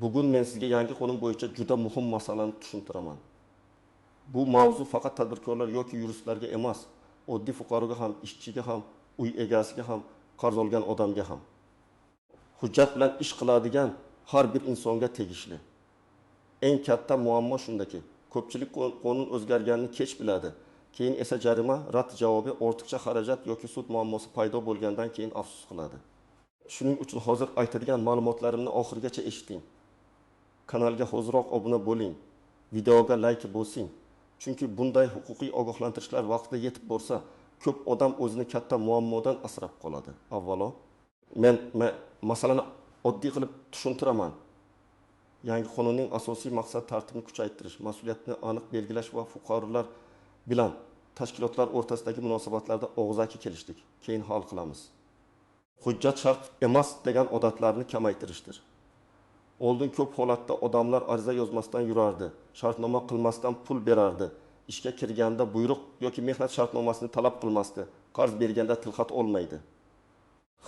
Bugun men sizga yangi qonun bo'yicha juda muhim masalani tushuntiraman. Bu mavzu faqat tadbirkorlar yoki yuristlarga emas, oddiy fuqaroga ham, ishchiga ham, uy egasiga ham, qarz olgan odamga ham. Hujjat bilan ish qiladigan har bir insonga tegishli. Eng katta muammo shundaki, ko'pchilik qonun o'zgarganini kech biladi. Keyin esa jarima, rad javobi, ortiqcha xarajat yoki sud muammosi paydo bo'lgandan keyin afsus qiladi. Shuning uchun hozir aytadigan ma'lumotlarimni oxirigacha eshiting. Kanalga hoziroq obuna bo'ling. Videoga like bosing. Chunki bunday huquqiy ogohlantirishlar vaqtida yetib borsa, ko'p odam o'zini katta muammodan asrab qoladi. Avvalo, men masalani oddiy qilib tushuntiraman. Yangi qonunning asosiy maqsadi tartibni kuchaytirish, mas'uliyatni aniq belgilash va fuqarolar bilan tashkilotlar o'rtasidagi munosabatlarda og'zaki kelishdik. Keyin hal qilamiz. Hujjat shart emas degan odatlarni kamaytirishdir. Oldin ko'p holatda odamlar ariza yozmasdan yurardi, shartnoma qilmasdan pul berardi, ishga kirganda buyruq yoki mehnat shartnomasini talab qilmasdi, qarz berganda tilxat olmaydi.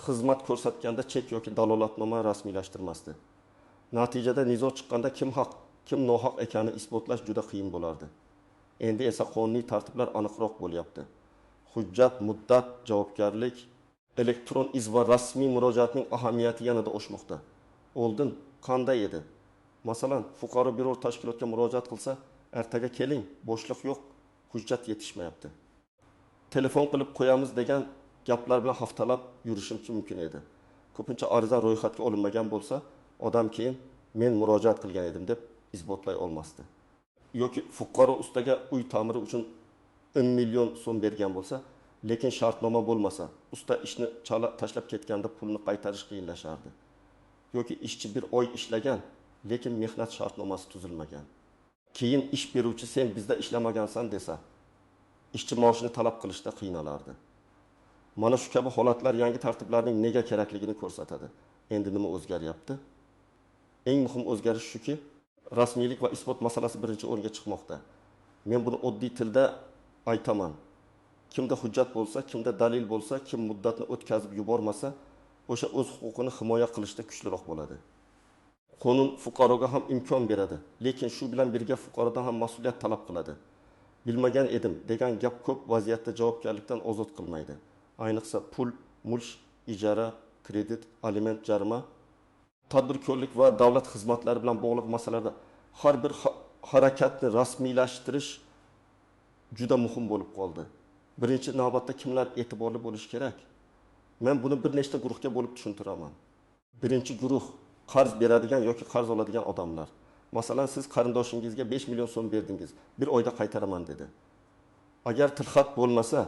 Xizmat ko'rsatganda chek yoki dalolatnoma rasmiylashtirmasdi. Natijada nizo chiqqanda kim haq, kim nohaq ekani isbotlash juda qiyin bo'lardi. Endi esa qonuniy tartiblar aniqroq bo'lyapti. Hujjat, muddat, javobgarlik, elektron iz va rasmiy murojaatning ahamiyati yanada oshmoqda. Oldin qanday edi? Masalan, fuqaro biror tashkilotga murojaat qilsa, ertaga keling, bo'shliq yo'q, hujjat yetishmayapti. Telefon qilib qo'yamiz degan gaplar bilan haftalab yurishim mumkin edi. Ko'pincha ariza ro'yxatga olinmagan bo'lsa, odam keyin men murojaat qilgan edim deb isbotlay olmasdi. Yoki fuqaro ustaga uy ta'miri uchun 10 million so'm bergan bo'lsa, lekin shartnoma bo'lmasa, usta ishni tashlab ketganda pulni qaytarish qiyinlashardi. Yoki ishchi bir oy ishlagan, lekin mehnat shartnomasi tuzilmagan. Keyin ish beruvchi sen bizda ishlamagansan desa, ishchi maoshini talab qilishda qiynalardi. Mana shu kabi holatlar yangi tartiblarning nega kerakligini ko'rsatadi. Endi nima o'zgaryapti? Eng muhim o'zgarish shuki, rasmiylik va isbot masalasi birinchi o'ringa chiqmoqda. Men buni oddiy tilda aytaman. Kimda hujjat bo'lsa, kimda dalil bo'lsa, kim muddatni o'tkazib yubormasa, o'sha o'z huquqini himoya qilishda kuchliroq bo'ladi. Qonun fuqaroga ham imkon beradi, lekin shu bilan birga fuqarodan ham mas'uliyat talab qiladi. Bilmagan edim degan gap ko'p vaziyatda javobgarlikdan ozod qilmaydi. Ayniqsa pul, mulk, ijara, kredit, aliment, jarima, tadbirkorlik va davlat xizmatlari bilan bog'liq masalalarda har bir harakatni rasmiylashtirish juda muhim bo'lib qoldi. Birinchi navbatda kimlar e'tiborli bo'lishi kerak? Men buni bir nechta guruhga bo'lib tushuntiraman. Birinchi guruh qarz beradigan yoki qarz oladigan odamlar. Masalan, siz qarindoshingizga 5 million so'm berdingiz, bir oyda qaytaraman dedi. Agar tilxat bo'lmasa,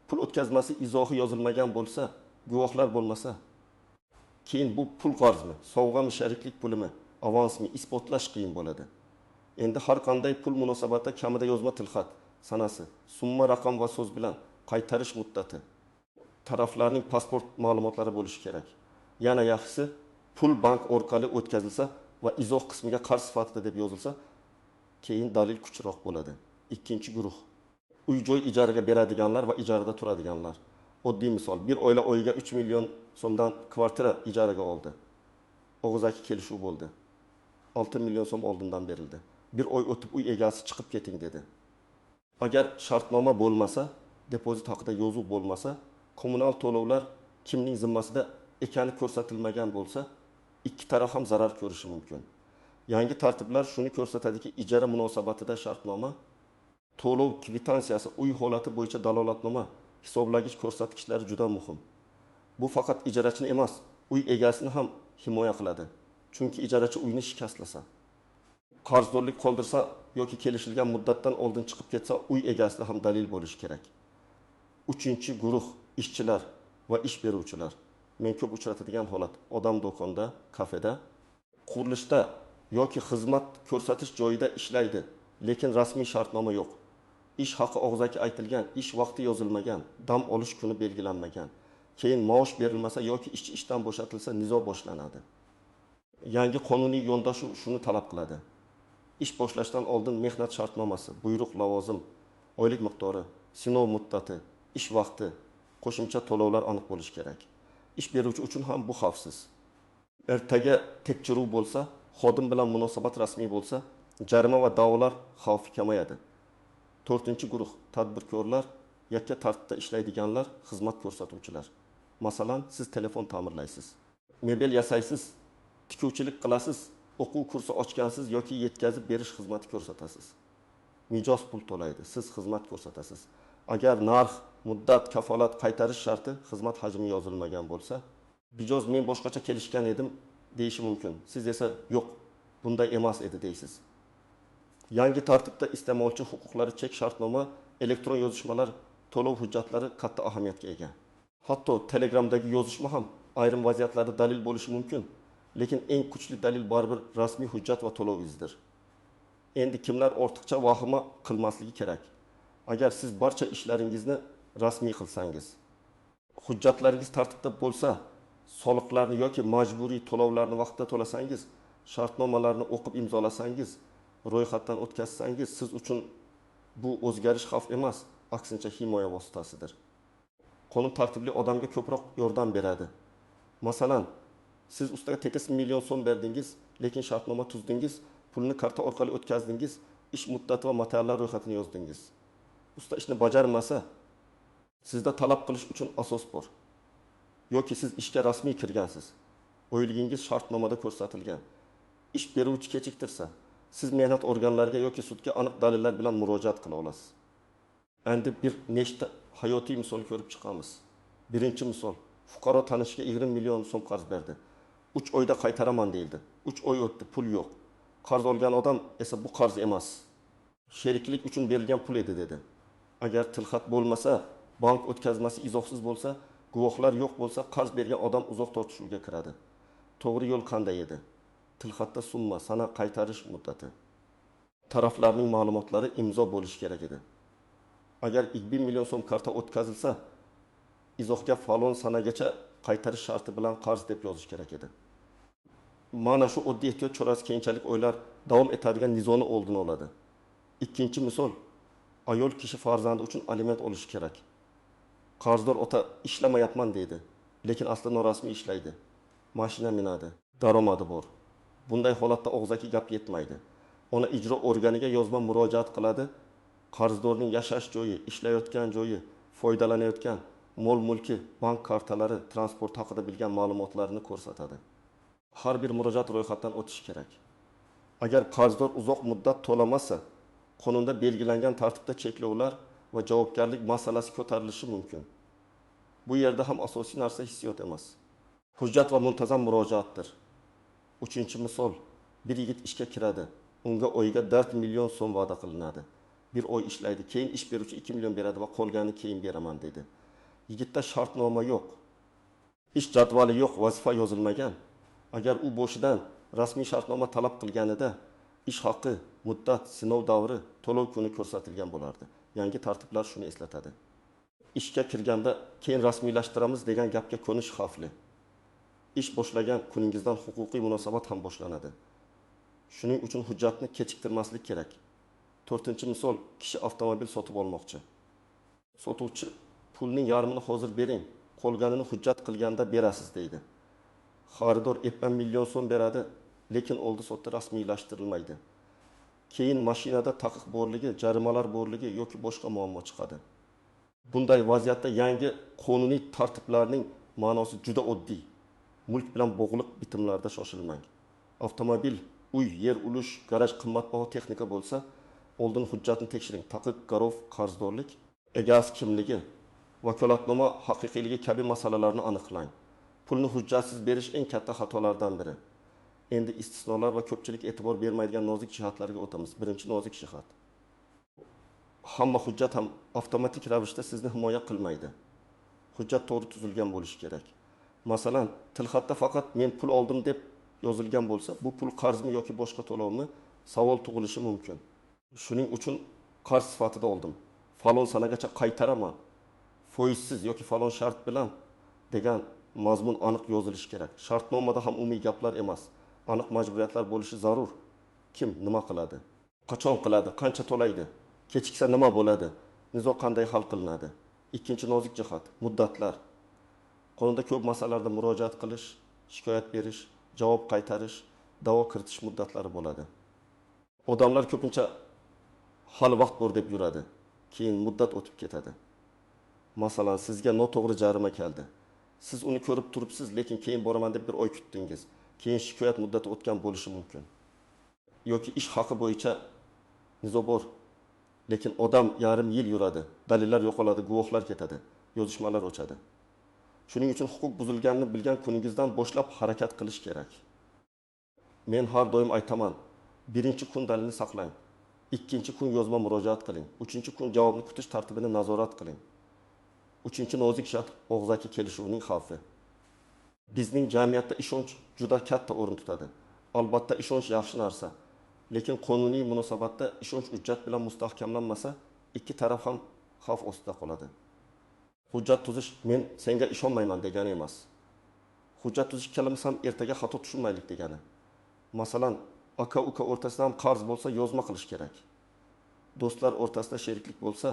pul o'tkazmasi izohi yozilmagan bo'lsa, guvohlar bo'lmasa, keyin bu pul qarzmi, sovg'ami, shariklik pulimi, avansmi isbotlash qiyin bo'ladi. Endi har qanday pul munosabatida kamida yozma tilxat, sanasi, summa, raqam va so'z bilan qaytarish muddati, taraflarning pasport ma'lumotlari bo'lishi kerak. Yana yaxshisi, pul bank orqali o'tkazilsa va izoh qismiga qarz sifatida deb yozilsa, keyin dalil kuchliroq bo'ladi. Ikkinchi guruh uy-joy ijaraga beradiganlar va ijarada turadiganlar. Oddiy misol, bir oila oyiga 3 million so'mdan kvartira ijaraga oldi. Og'zaki kelishuv bo'ldi. 6 million so'm oldindan berildi. Bir oy o'tib uy egasi chiqib keting dedi. Agar shartnoma bo'lmasa, depozit haqida yozuv bo'lmasa, kommunal to'lovlar kimning zimmasida ekani ko'rsatilmagan bo'lsa, ikki taraf ham zarar ko'rishi mumkin. Yangi tartiblar shuni ko'rsatadiki, ijara munosabatida shartnoma, to'lov kvitansiyasi, uy holati bo'yicha dalolatnoma, hisoblagich ko'rsatkichlari juda muhim. Bu faqat ijarachini emas, uy egasini ham himoya qiladi. Chunki ijarachi uyni shikastlasa, qarzdorlik qoldirsa yoki kelishilgan muddatdan oldin chiqib ketsa, uy egasida ham dalil bo'lishi kerak. Uchinchi guruh ishchilar va ish beruvchilar. Men ko'p uchratadigan holat, odam do'konda, kafeda, qurilishda yoki xizmat ko'rsatish joyida ishlaydi, lekin rasmiy shartnoma yo'q. Ish haqi og'zaki aytilgan, ish vaqti yozilmagan, dam olish kuni belgilanmagan. Keyin maosh berilmasa yoki ishchi ishdan bo'shatilsa, nizo boshlanadi. Yangi qonuniy yondashuv shuni talab qiladi. Ish boshlashdan oldin mehnat shartnomasi, buyruq lavozim, oylik miqdori, sinov muddati, ish vaqti, qo'shimcha to'lovlar aniq bo'lishi kerak. Ish beruvchi uchun ham bu xavfsiz. Ertaga tekshiruv bo'lsa, xodim bilan munosabat rasmiy bo'lsa, jarima va da'volar xavfi kamayadi. 4-guruh tadbirkorlar, yakka tartibda ishlaydiganlar, xizmat ko'rsatuvchilar. Masalan, siz telefon ta'mirlaysiz, mebel yasaysiz, tikuvchilik qilasiz, o'quv kursi ochgansiz yoki yetkazib berish xizmati ko'rsatasiz. Mijoz pul to'laydi, siz xizmat ko'rsatasiz. Agar narx, muddat, kafolat, qaytarish sharti, xizmat hajmi yozilmagan bo'lsa, mijoz men boshqacha kelishgan edim deyishi mumkin. Siz esa yo'q, bunday emas edi deysiz. Yangi tartibda iste'molchi huquqlari chek shartnoma, elektron yozishmalar, to'lov hujjatlari katta ahamiyatga ega. Hatto Telegramdagi yozishma ham ayrim vaziyatlarda dalil bo'lishi mumkin, lekin eng kuchli dalil baribir rasmiy hujjat va to'lov izidir. Endi kimlar ortiqcha vahima qilmasligi kerak. Agar siz barcha ishlaringizni rasmiy qilsangiz, hujjatlaringiz tartibda bo'lsa, soliqlarni yoki majburiy to'lovlarni vaqtida to'lasangiz, shartnomalarni o'qib imzolasangiz, ro'yxatdan o'tkazsangiz, siz uchun bu o'zgarish xavf emas, aksincha himoya vositasidir. Qonun tartibli odamga ko'proq yordam beradi. Masalan, siz ustaga tekis million so'm berdingiz, lekin shartnoma tuzdingiz, pulni karta orqali o'tkazdingiz, ish muddati va materiallar ro'yxatini yozdingiz. Usta ishni bajarmasa, sizda talab qilish uchun asos bor. Yoki siz ishga rasmiy kirgansiz, oyligingiz shartnomada ko'rsatilgan. Ish beruvchi kechiktirsa, siz mehnat organlariga yoki sudga aniq dalillar bilan murojaat qila olasiz. Endi bir nechta hayotiy misol ko'rib chiqamiz. Birinchi misol, fuqaro tanishiga 20 million so'm qarz berdi. 3 oyda qaytaraman deyildi. 3 oy o'tdi, pul yo'q. Qarz olgan odam esa bu qarz emas, sheriklik uchun berilgan pul edi dedi. Agar tilxat bo'lmasa, bank o'tkazmasi izohsiz bo'lsa, guvohlar yo'q bo'lsa, qarz bergan odam uzoq tortishuvga kiradi. To'g'ri yo'l qanday edi? Tilxatda summa, sana, qaytarish muddati, taraflarning ma'lumotlari imzo bo'lishi kerak edi. Agar 2 million so'm karta o'tkazilsa, izohga falon sanagacha qaytarish sharti bilan qarz deb yozish kerak edi. Mana shu oddiy ehtiyot chorasi keyinchalik oylar davom etadigan nizoni oldini oladi. Ikkinchi misol, ayol kishi farzandi uchun aliment olishi kerak. Qarzdor ota ishlamayapman deydi, lekin aslida norasmiy ishlaydi. Mashina minadi, daromadi bor. Bunday holatda og'zaki gap yetmaydi. Ona ijro organiga yozma murojaat qiladi. Qarzdorning yashash joyi, ishlayotgan joyi, foydalanayotgan mol-mulki, bank kartalari, transport haqida bilgan ma'lumotlarini ko'rsatadi. Har bir murojaat ro'yxatdan o'tishi kerak. Agar qarzdor uzoq muddat to'lamasa, qonunda belgilangan tartibda cheklovlar va javobgarlik masalasi ko'tarilishi mumkin. Bu yerda ham asosiy narsa hissiyot emas, hujjat va muntazam murojaatdir. 3-misol, bir yigit ishga kiradi, unga oyiga 4 million so'm va'da qilinadi. Bir oy ishlaydi, keyin ish beruvchi 2 million beradi va qolganini keyin beraman dedi. Yigitda shartnoma yo'q, ish jadvali yo'q, vazifa yozilmagan. Agar u boshidan rasmiy shartnoma talab qilganida ish haqi, muddat, sinov davri, to'lov kuni ko'rsatilgan bo'lardi. Yangi tartiblar shuni eslatadi. Ishga kirganda keyin rasmiylashtiramiz degan gapga ko'nish xavfli. Ish boshlagan kuningizdan huquqiy munosabat ham boshlanadi. Shuning uchun hujjatni kechiktirmaslik kerak. 4-misol, kishi avtomobil sotib olmoqchi. Sotuvchi pulning yarmini hozir bering, qolganini hujjat qilganda berasiz deydi. Xaridor 2 million so'm beradi, lekin oldi-sotdi rasmiylashtirilmaydi. Keyin mashinada taqiq borligi, jarimalar borligi yoki boshqa muammo chiqadi. Bunday vaziyatda yangi qonuniy tartiblarning ma'nosi juda oddiy. Mulk bilan bog'liq bitimlarda shoshilmang. Avtomobil, uy, yer ulush, garaj qimmatbaho texnika bo'lsa, oldin hujjatni tekshiring. Taqiq, garov, qarzdorlik, egasi kimligi, vakolatnoma haqiqiyligi kabi masalalarni aniqlang. Pulni hujjatsiz berish eng katta xatolardan biri. Endi istisnolar va ko'pchilik e'tibor bermaydigan nozik jihatlarga o'tamiz. Birinchi nozik jihat. Hamma hujjat ham avtomatik ravishda sizni himoya qilmaydi. Hujjat to'g'ri tuzilgan bo'lishi kerak. Masalan, tilxatda faqat men pul oldim deb yozilgan bo'lsa, bu pul qarzmi yoki boshqa to'lovmi, savol tug'ilishi mumkin. Shuning uchun qarz sifatida oldim, falon sanagacha qaytaraman, foizsiz yoki falon shart bilan degan mazmun aniq yozilishi kerak. Shartnomada ham umumiy gaplar emas, aniq majburiyatlar bo'lishi zarur. Kim nima qiladi? Qachon qiladi? Qancha to'laydi? Kechiksa nima bo'ladi? Nizo qanday hal qilinadi? Ikkinchi nozik jihat, muddatlar. Qonunda ko'p masalalarda murojaat qilish, shikoyat berish, javob qaytarish da'vo kiritish muddatlari bo'ladi. Odamlar ko'pincha hali vaqt bor deb yuradi. Keyin muddat o'tib ketadi. Masalan, sizga noto'g'ri jarima keldi. Siz uni ko'rib turibsiz, lekin keyin boraman deb bir oy kutdingiz. Keyin shikoyat muddati o'tgan bo'lishi mumkin. Yoki ish haqi bo'yicha nizo bor. Lekin odam yarim yil yuradi. Dalillar yo'qoladi, guvohlar ketadi, yozishmalar o'chadi. Shuning uchun huquq buzilganini bilgan kuningizdan boshlab harakat qilish kerak. Men har doim aytaman, birinchi kun dalilni saqlang, ikkinchi kun yozma murojaat qiling, uchinchi kun javobni kutish tartibini nazorat qiling. Uchinchi nozik shart og'zaki kelishuvning xavfi. Bizning jamiyatda ishonch juda katta o'rin tutadi. Albatta ishonch yaxshi narsa, lekin qonuniy munosabatda ishonch hujjat bilan mustahkamlanmasa, ikki taraf ham xavf ostida qoladi. Hujjat tuzish men senga ishonmayman degani emas. Hujjat tuzish kalimasi ham ertaga xato tushunmaylik degani. Masalan, aka-uka o'rtasida ham qarz bo'lsa, yozma qilish kerak. Do'stlar o'rtasida sheriklik bo'lsa,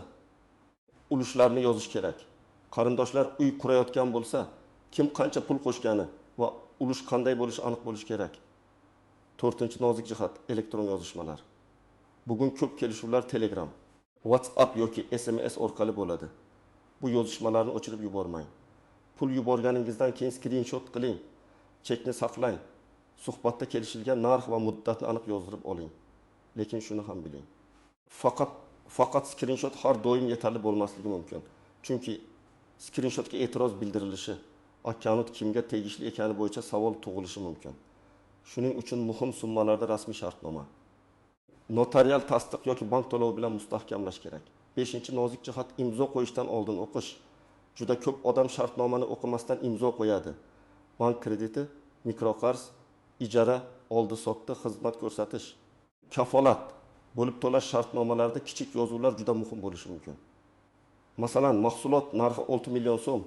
ulushlarni yozish kerak. Qarindoshlar uy qurayotgan bo'lsa, kim qancha pul qo'shgani va ulush qanday bo'lishi aniq bo'lishi kerak. 4-nozik jihat elektron yozishmalar. Bugun ko'p kelishuvlar Telegram, WhatsApp yoki SMS orqali bo'ladi. Bu yozishmalarni o'chirib yubormang. Pul yuborganingizdan keyin screenshot qiling, chekni saqlang. Suhbatda kelishilgan narx va muddatni aniq yozdirib oling. Lekin shuni ham biling. Faqat screenshot har doim yetarli bo'lmasligi mumkin. Chunki screenshotga e'tiroz bildirilishi, akkaunt kimga tegishli ekani bo'yicha savol tug'ilishi mumkin. Shuning uchun muhim summalarda rasmiy shartnoma, notarial tasdiq yoki bank to'lovi bilan mustahkamlash kerak. 5-nozik jihat imzo qo'yishdan oldin o'qish. Juda ko'p odam shartnomani o'qimasdan imzo qo'yadi. Bank krediti, mikroqarz, ijara, oldi-sotdi, xizmat ko'rsatish, kafolat bo'lib to'lash shartnomalarida kichik yozuvlar juda muhim bo'lishi mumkin. Masalan, mahsulot narxi 6 million so'm,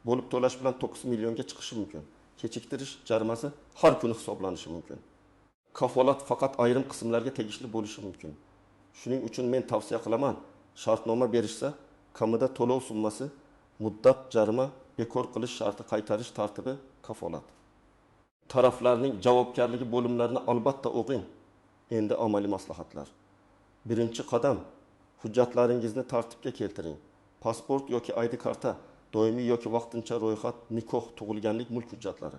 bo'lib to'lash bilan 9 millionga chiqishi mumkin. Kechiktirish jarimasi har kuni hisoblanishi mumkin. Kafolat faqat ayrim qismlarga tegishli bo'lishi mumkin. Shuning uchun men tavsiya qilaman, shartnoma berishsa, kamida to'lov summasi, muddat, jarima, bekor qilish sharti, qaytarish tartibi, kafolat. Taraflarning javobgarligi bo'limlarini albatta o'qing. Endi amaliy maslahatlar. Birinchi qadam, hujjatlaringizni tartibga keltiring. Pasport yoki ID karta, doimiy yoki vaqtincha ro'yxat, nikoh, tug'ilganlik, mulk hujjatlari.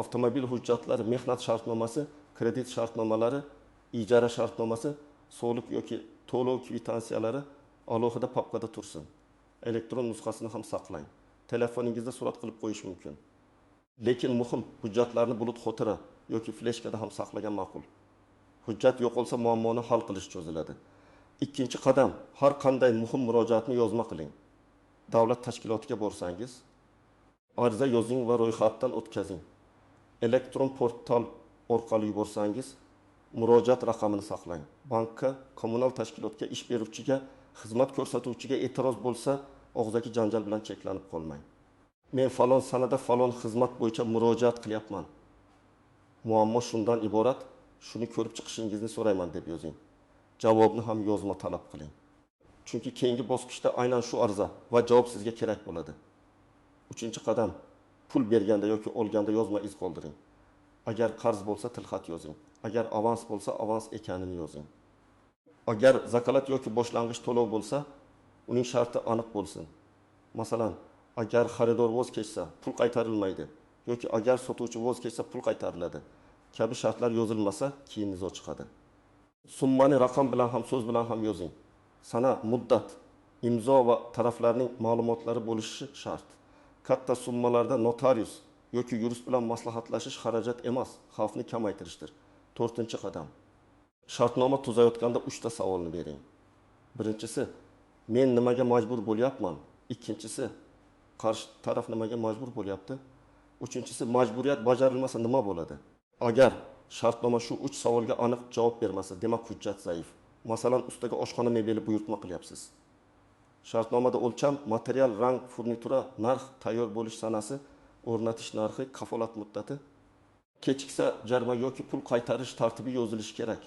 Avtomobil hujjatlari, mehnat shartnomasi, kredit shartnomalari, ijara shartnomasi, soliq yoki to'lov kvitansiyalari alohida papkada tursin. Elektron nusxasini ham saqlang. Telefoningizda surat qilib qo'yish mumkin. Lekin muhim hujjatlarni bulut xotira yoki fleshkada ham saqlagan ma'qul. Hujjat yo'qolsa muammoni hal qilish cho'ziladi. Ikkinchi qadam, har qanday muhim murojaatni yozma qiling. Davlat tashkilotiga borsangiz, ariza yozing va ro'yxatdan o'tkazing. Elektron portal orqali yuborsangiz, murojaat raqamini saqlang. Bankka, kommunal tashkilotga, ish beruvchiga, xizmat ko'rsatuvchiga e'tiroz bo'lsa, og'zaki janjal bilan cheklanib qolmang. Men falon sanada falon xizmat bo'yicha murojaat qilyapman. Muammo shundan iborat, shuni ko'rib chiqishingizni so'rayman deb yozing. Javobni ham yozma talab qiling. Chunki keyingi bosqichda aynan shu ariza va javob sizga kerak bo'ladi. 3-qadam, pul berganda yoki olganda yozma iz qoldiring. Agar qarz bo'lsa tilxat yozing. Agar avans bo'lsa avans ekanini yozing. Agar zakalat yoki boshlang'ich to'lov bo'lsa, uning sharti aniq bo'lsin. Masalan, agar xaridor voz kechsa, pul qaytarilmaydi yoki agar sotuvchi voz kechsa, pul qaytariladi kabi shartlar yozilmasa, keyin nizo chiqadi. Summani raqam bilan ham, so'z bilan ham yozing. Sana, muddat, imzo va taraflarning ma'lumotlari bo'lishi shart. Katta summalarda notarius yoki yurist bilan maslahatlashish xarajat emas, xavfni kamaytirishdir. 4-qadam. Shartnoma tuzayotganda 3 ta savolni bering. Birinchisi, men nimaga majbur bo'lyapman? Ikkinchisi, qarshi taraf nimaga majbur bo'lyapti? Uchinchisi, majburiyat bajarilmasa nima bo'ladi? Agar shartnoma shu 3 savolga aniq javob bermasa, demak hujjat zaif. Masalan, ustaga oshxona mebeli buyurtma qilyapsiz. Shartnomada o'lcham, material, rang, furnitura, narx, tayyor bo'lish sanasi, o'rnatish narxi, kafolat muddati, kechiksa jarima yoki pul qaytarish tartibi yozilishi kerak.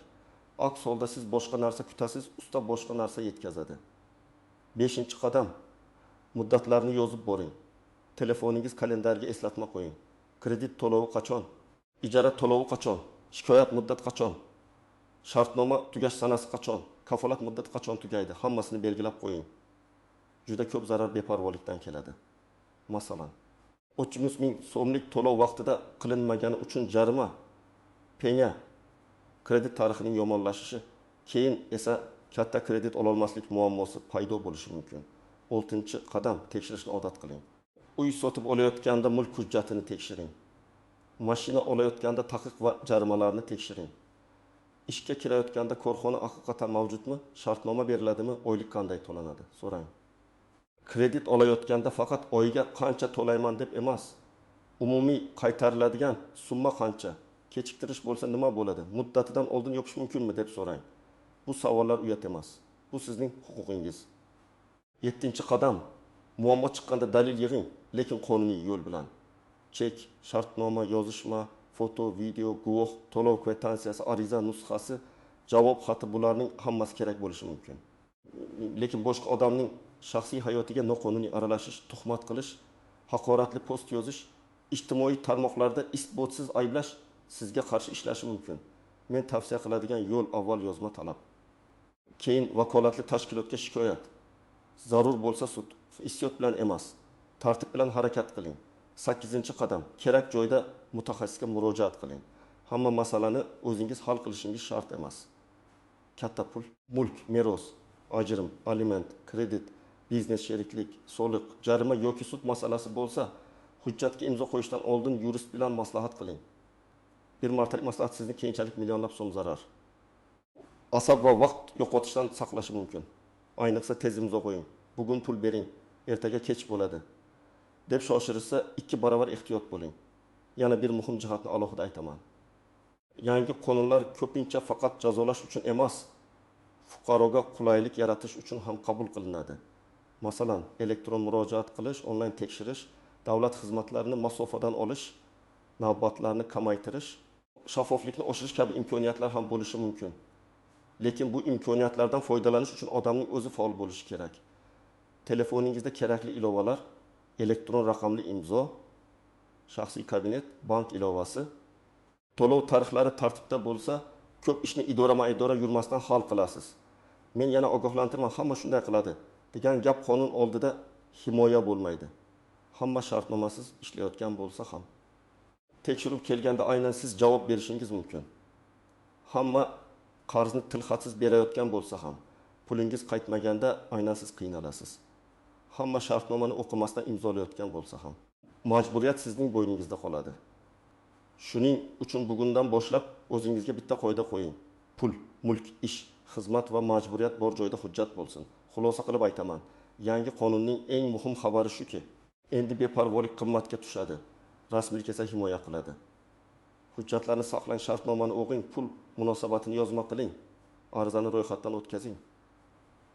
Aks holda siz boshqa narsa kutasiz, usta boshqa narsa yetkazadi. 5-qadam, muddatlarni yozib boring. Telefoningiz kalendariga eslatma qo'ying. Kredit to'lovi qachon? Ijara to'lovi qachon? Shikoyat muddati qachon? Shartnoma tugash sanasi qachon? Kafolat muddati qachon tugaydi? Hammasini belgilab qo'ying. Juda ko'p zarar beparvolikdan keladi. Masalan, 300 ming so'mlik to'lov vaqtida qilinmagani uchun jarima, penya, kredit tarixining yomonlashishi, keyin esa katta kredit ololmaslik muammosi paydo bo'lishi mumkin. 6-qadam tekshirishni odat qiling. Uy sotib olayotganda mulk hujjatini tekshiring. Mashina olayotganda taqiq va jarimalarni tekshiring. Ishga kirayotganda korxona haqiqatan mavjudmi? Shartnoma beriladimi? Oylik qanday to'lanadi? So'rang. Kredit olayotganda faqat oyiga qancha to'layman deb emas, umumiy qaytariladigan summa qancha? Kechiktirish bo'lsa nima bo'ladi? Muddatidan oldin yopish mumkinmi deb so'rang. Bu savollar uyat emas. Bu sizning huquqingiz. 7-qadam. Muammo chiqqanda dalil yig'ing, lekin qonuniy yo'l bilan. Chek, shartnoma, yozishma, foto, video, guvoh, to'lov kvitantsiyasi, ariza nusxasi, javob xati bularning hammasi kerak bo'lishi mumkin. Lekin boshqa odamning shaxsiy hayotiga noqonuniy aralashish, tuhmat qilish, haqoratli post yozish, ijtimoiy tarmoqlarda isbotsiz ayblash sizga qarshi ishlashi mumkin. Men tavsiya qiladigan yo'l avval yozma talab. Keyin vakolatli tashkilotga shikoyat. Zarur bo'lsa sud, isyot bilan emas, tartib bilan harakat qiling. 8-qadam. Kerak joyda mutaxassisga murojaat qiling. Hamma masalani o'zingiz hal qilishingiz shart emas. Katta pul, mulk, meros, ajrim, aliment, kredit, biznes sheriklik, soliq, jarima yoki sud masalasi bo'lsa, hujjatga imzo qo'yishdan oldin yurist bilan maslahat qiling. Bir martalik maslahat sizni keyinchalik millionlab so'm zarar, asab va vaqt yo'qotishdan saqlashi mumkin. Ayniqsa tez imzo qo'ying. Bugun pul bering, ertaga kech bo'ladi deb shoshirsa 2 barobar ehtiyot bo'ling. Yana bir muhim jihatni alohida aytaman. Yangi qonunlar ko'pincha faqat jazolash uchun emas, fuqaroga qulaylik yaratish uchun ham qabul qilinadi. Masalan, elektron murojaat qilish, onlayn tekshirish, davlat xizmatlarini masofadan olish, navbatlarni kamaytirish, shaffoflikni oshirish kabi imkoniyatlar ham bo'lishi mumkin. Lekin bu imkoniyatlardan foydalanish uchun odamning o'zi faol bo'lishi kerak. Telefoningizda kerakli ilovalar, elektron raqamli imzo, shaxsiy kabinet, bank ilovasi, to'lov tarixlari tartibda bo'lsa, ko'p ishni idora-idora yurmasdan hal qilasiz. Men yana ogohlantiraman, hamma shunday qiladi degan gap qonun oldida himoya bo'lmaydi. Hamma shartnomasiz ishlayotgan bo'lsa ham tekshirib kelganda aynan siz javob berishingiz mumkin. Hamma qarzni tilxatsiz berayotgan bo'lsa ham, pulingiz qaytmaganda aynan siz qiynalasiz. Hamma shartnomani o'qimasdan imzolayotgan bo'lsa ham, majburiyat sizning bo'yningizda qoladi. Shuning uchun bugundan boshlab o'zingizga bitta qoida qo'ying. Pul, mulk, ish, xizmat va majburiyat bor joyda hujjat bo'lsin. Xulosa qilib aytaman, yangi qonunning eng muhim xabari shuki, endi beparvolik qimmatga tushadi. Rasmiylik esa himoya qiladi. Hujjatlarni saqlang, shartnomani o'qing, pul munosabatini yozma qiling, arizani ro'yxatdan o'tkazing.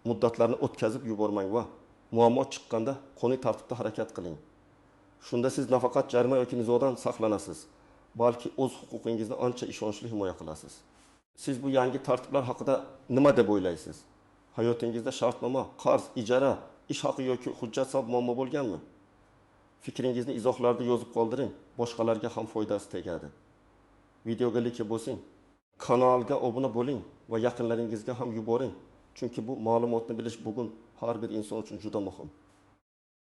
Muddatlarni o'tkazib yubormang va muammo chiqqanda qonuniy tartibda harakat qiling. Shunda siz nafaqat jarima yoki nizodan saqlanasiz, balki o'z huquqingizni ancha ishonchli himoya qilasiz. Siz bu yangi tartiblar haqida nima deb o'ylaysiz? Hayotingizda shartnoma, qarz, ijara, ish haqi yoki hujjat sabab muammo bo'lganmi? Fikringizni izohlarda yozib qoldiring, boshqalarga ham foydasi tegadi. Videoga like bosing, kanalga obuna bo'ling va yaqinlaringizga ham yuboring. Chunki bu ma'lumotni bilish bugun har bir inson uchun juda muhim.